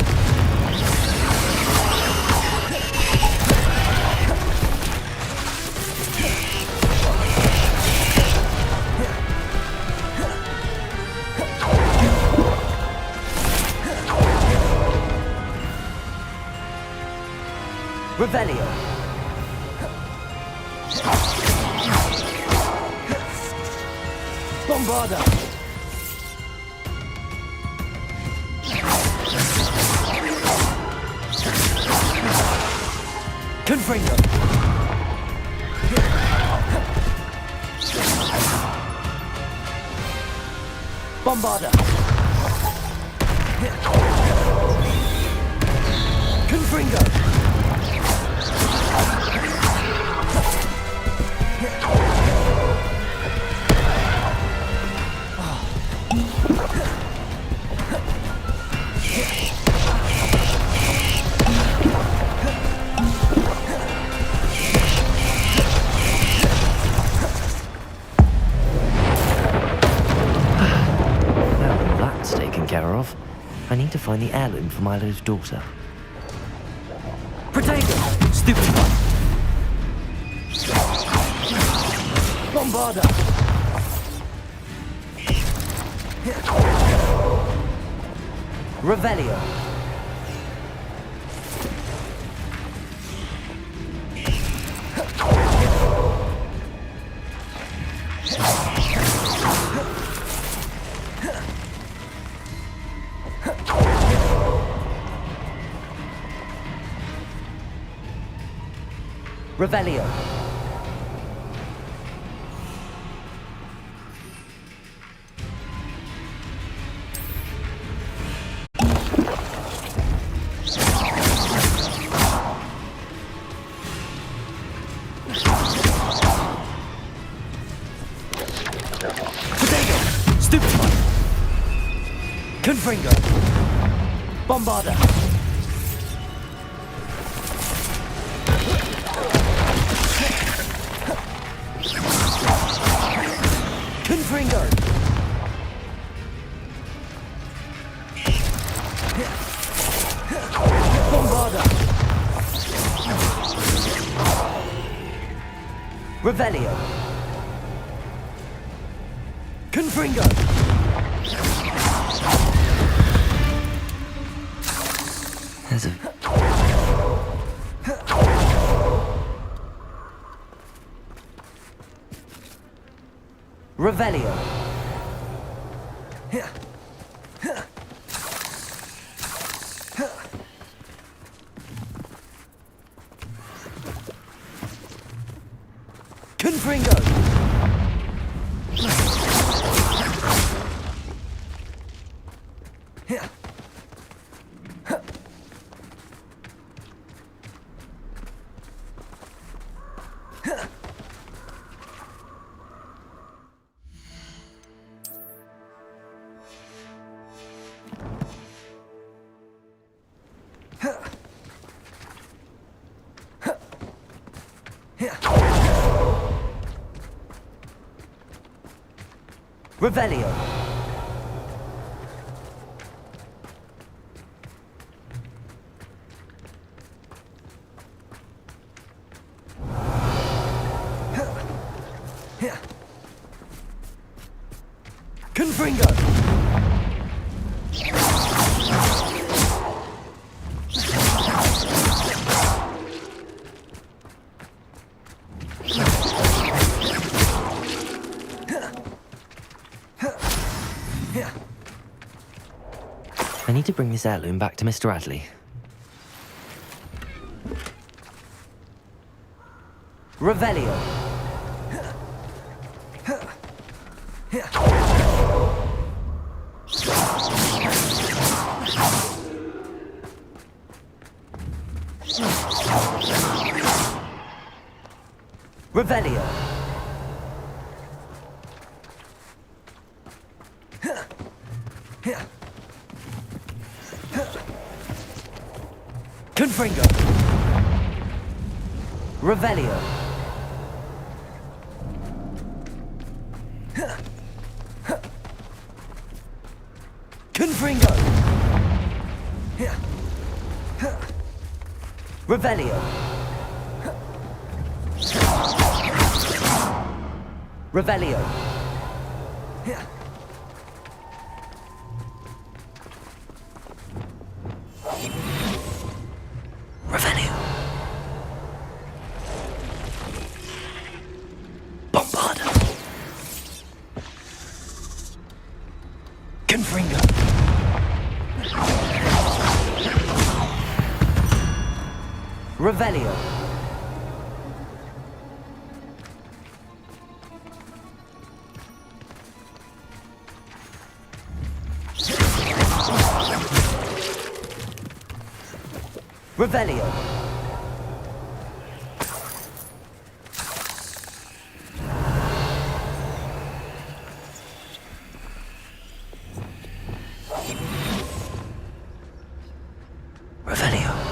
Revelio. Bombarda. Confringo. Bombarda. Confringo. Care of. I need to find the heirloom for Milo's daughter. Protego! Stupid one! Bombarda! Revelio! Revelio. Potato. Stupid one. Confringo. Bombarda. Confringo. Bombarda. Revelio. Confringo. There's a... Revelio. Confringo. Revelio. Confringo. I need to bring this heirloom back to Mr. Radley. Revelio. Revelio. Confringo. Revelio. Confringo. Revelio. Revelio. Revelio. Bombarda. Confringo. Revelio. Revelio. Revelio. Revelio.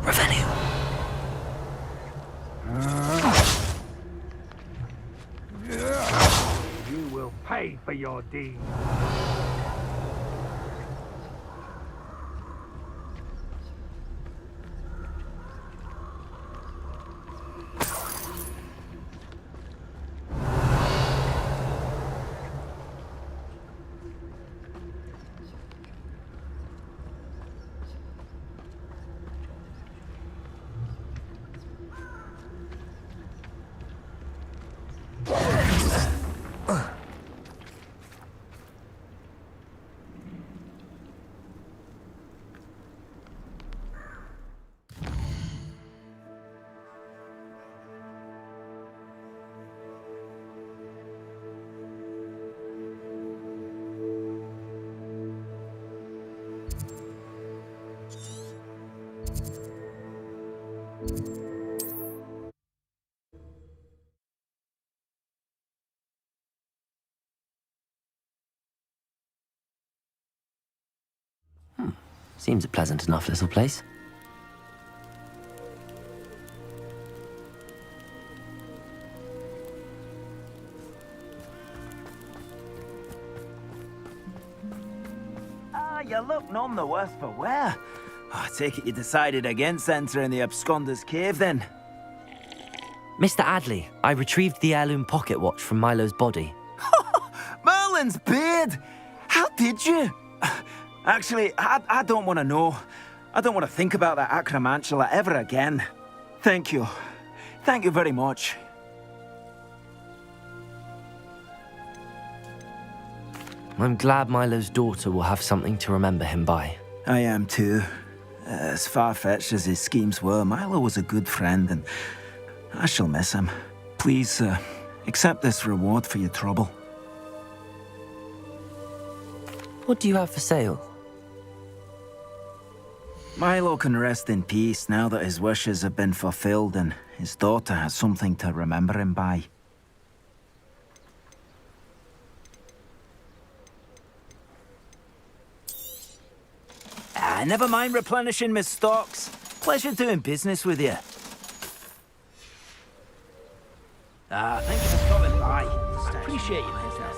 Revelio. You will pay for your deed. Seems a pleasant enough little place. You look none the worse for wear. I take it you decided against entering the absconder's cave, then? Mr. Adley, I retrieved the heirloom pocket watch from Milo's body. Merlin's beard! How did you? Actually, I don't want to know. I don't want to think about that acromantula ever again. Thank you. Thank you very much. I'm glad Milo's daughter will have something to remember him by. I am too. As far-fetched as his schemes were, Milo was a good friend, and I shall miss him. Please, accept this reward for your trouble. What do you have for sale? Milo can rest in peace now that his wishes have been fulfilled and his daughter has something to remember him by. Never mind replenishing my stocks. Pleasure doing business with you. Thank you for stopping by. I appreciate your business.